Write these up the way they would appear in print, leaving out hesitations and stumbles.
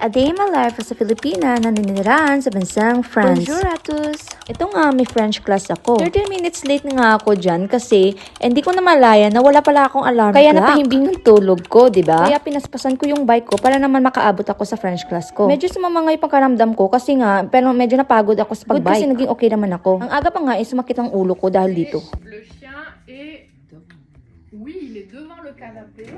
A Day in My Life as a Filipina na naninirahan sa bansang France. Bonjour à tous! Ito nga, may French class ako. 30 minutes late nga ako dyan kasi hindi ko na malaya na wala pala akong alarm Kaya clock. napahimbing Yung tulog ko, diba? Kaya pinaspasan ko yung bike ko para naman makaabot ako sa French class ko. Medyo sumama nga yung pagkaramdam ko kasi nga, pero medyo napagod ako sa pagbike. Kasi naging okay naman ako. Ang aga pa nga sumakit ang ulo ko dahil dito. Le chien est... Oui, il est devant le canapé.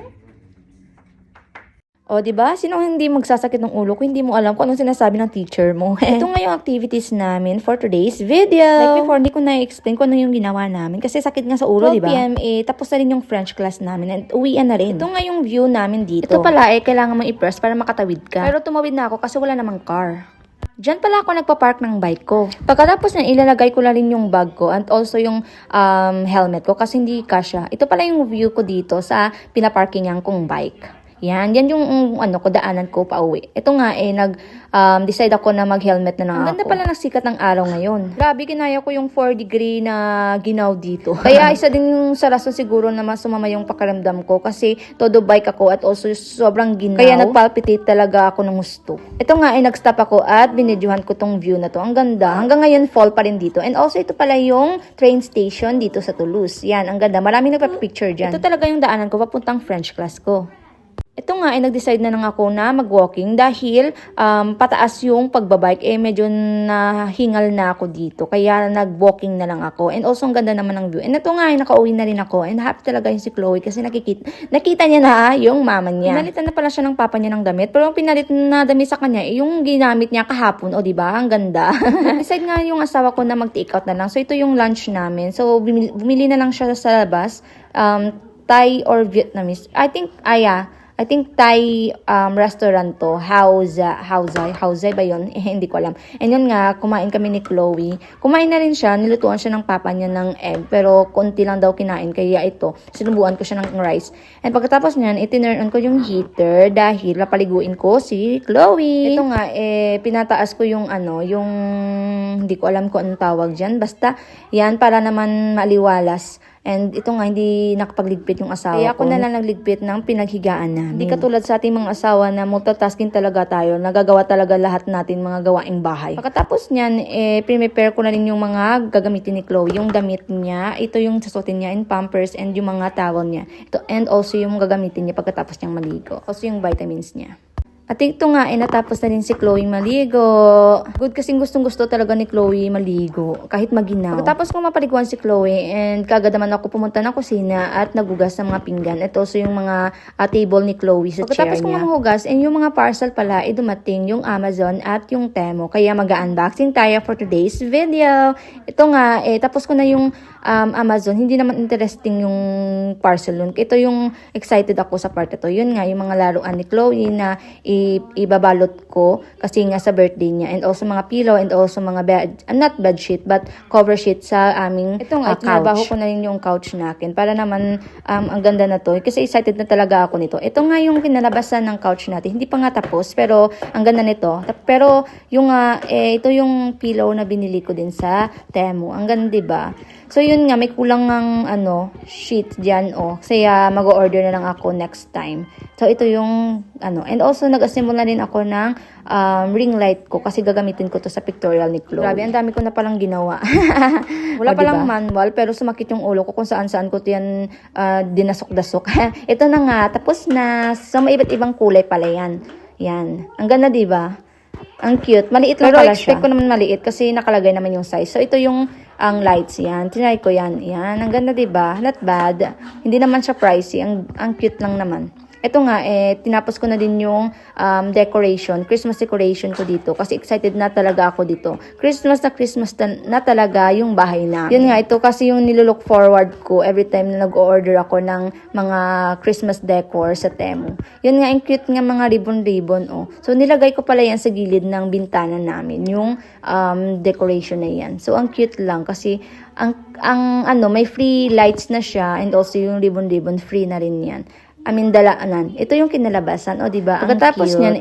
O, diba? Sino hindi magsasakit ng ulo kung hindi mo alam kung anong sinasabi ng teacher mo? Ito nga yung activities namin for today's video. Like before, hindi ko na-explain kung ano yung ginawa namin kasi sakit nga sa ulo, 12 diba? PM, Tapos na rin yung French class namin and uwian na rin. Ito nga yung view namin dito. Ito pala kailangan mo i-press para makatawid ka. Pero tumawid na ako kasi wala namang car. Diyan pala ako nagpa-park ng bike ko. Pagkatapos na ilalagay ko na rin yung bag ko and also yung helmet ko kasi hindi kasya. Ito pala yung view ko dito sa pinaparkingan kong bike. Yan yung daanan ko pa uwi. Ito nga nag-decide ako na mag-helmet na lang ako. Ang ganda pala ng sikat ng araw ngayon. Grabe, ginaya ko yung 4 degree na ginaw dito. Kaya isa din yung sa rason siguro na mas sumama yung pakiramdam ko kasi todo bike ako at also sobrang ginaw. Kaya nagpalpitate talaga ako ng gusto. Ito nga nag-stop ako at binidyohan ko tong view na to. Ang ganda. Hanggang ngayon fall pa rin dito. And also ito pala yung train station dito sa Toulouse. Yan, ang ganda. Maraming nagpa-picture dyan. Ito talaga yung daanan ko papuntang French class ko. Ito nga nag-decide na lang ako na mag-walking dahil pataas yung pagbabike medyo nahingal na ako dito. Kaya nag-walking na lang ako. And also ang ganda naman ng view. And ito nga nakauwi na rin ako. And happy talaga yung si Chloe kasi nakita niya na yung mama niya. Pinalitan na pala siya ng papa niya ng damit. Pero ang pinalit na damit sa kanya yung ginamit niya kahapon. O diba? Ang ganda. Decide nga yung asawa ko na mag-take out na lang. So ito yung lunch namin. So bumili na lang siya sa labas. Thai or Vietnamese. I think Thai restaurant to. Hauzai ba yun? Hindi ko alam. And yun nga, kumain kami ni Chloe. Kumain na rin siya. Nilutuan siya ng papa niya ng egg. Pero konti lang daw kinain. Kaya ito, sinubuan ko siya ng rice. And pagkatapos niyan, itinurn on ko yung heater dahil napaliguin ko si Chloe. Ito nga, pinataas ko yung yung hindi ko alam kung anong tawag dyan. Basta, yan, para naman maliwalas. And ito nga, hindi nakapagligpit yung asawa ko. Kaya ako na lang nagligpit ng pinaghigaan namin. Hindi katulad sa ating mga asawa na multitasking talaga tayo. Nagagawa talaga lahat natin mga gawaing bahay. Pagkatapos niyan, prepare ko na rin yung mga gagamitin ni Chloe. Yung damit niya, ito yung sasutin niya in Pampers and yung mga towel niya. Ito, and also yung gagamitin niya pagkatapos niyang maligo. Also yung vitamins niya. At ito nga, natapos na rin si Chloe maligo. Good kasing gustong-gusto talaga ni Chloe maligo, kahit maginaw. Pagkatapos ko mapaliguan si Chloe, and kagad naman ako pumunta ng kusina at nagugas ng mga pinggan. Ito also yung mga table ni Chloe sa chair niya. Pagkatapos ko mahugas, and yung mga parcel pala, dumating yung Amazon at yung Temu. Kaya mag-unboxing tayo for today's video. Ito nga, tapos ko na yung Amazon. Hindi naman interesting yung parcel nun. Ito yung excited ako sa part ito. Yun nga, yung mga laruan ni Chloe na ibabalot ko kasi nga sa birthday niya, and also mga pillow and also mga not bed sheet but cover sheet sa aming ito nga, tinabaho ko na rin yung couch natin para naman ang ganda na to kasi excited na talaga ako nito. Ito nga yung kinalabasan ng couch natin, hindi pa nga tapos pero ang ganda nito. Pero yung ito yung pillow na binili ko din sa Temu. Ang ganda, diba? So yun nga, may kulang ng sheet diyan kaya mag-order na lang ako next time. So ito yung and also nag-assemble na rin ako ng ring light ko kasi gagamitin ko to sa pictorial ni Chloe. Grabe, ang dami ko na palang ginawa. Wala palang manual pero sumakit yung ulo ko kung saan-saan ko yan dinasok-dasok. Ito na nga, tapos na. So may iba't ibang kulay pala yan. Yan. Ang ganda, diba? Ang cute. Maliit lang pala siya. Pero expect ko naman maliit kasi nakalagay naman yung size. So ito yung ang lights yan. Tinry ko yan. Yan. Ang ganda, diba? Not bad. Hindi naman siya pricey. Ang cute lang naman. Ito nga, tinapos ko na din yung decoration, Christmas decoration ko dito. Kasi excited na talaga ako dito. Christmas na talaga yung bahay na. Yun nga, ito kasi yung nilook forward ko every time na nag-order ako ng mga Christmas decor sa Temu. Yun nga, yung cute nga mga ribbon-ribbon. So, nilagay ko pala yan sa gilid ng bintana namin, yung decoration na yan. So, ang cute lang kasi may free lights na siya and also yung ribbon-ribbon, free na rin yan. Dalaanan. Ito yung kinalabasan. Diba? Pagkatapos niyan,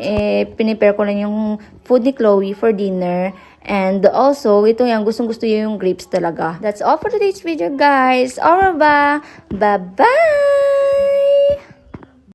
pinipare ko lang yung food ni Chloe for dinner. And also, ito yung gustong-gusto yung grapes talaga. That's all for today's video, guys. Au revoir. Bye-bye!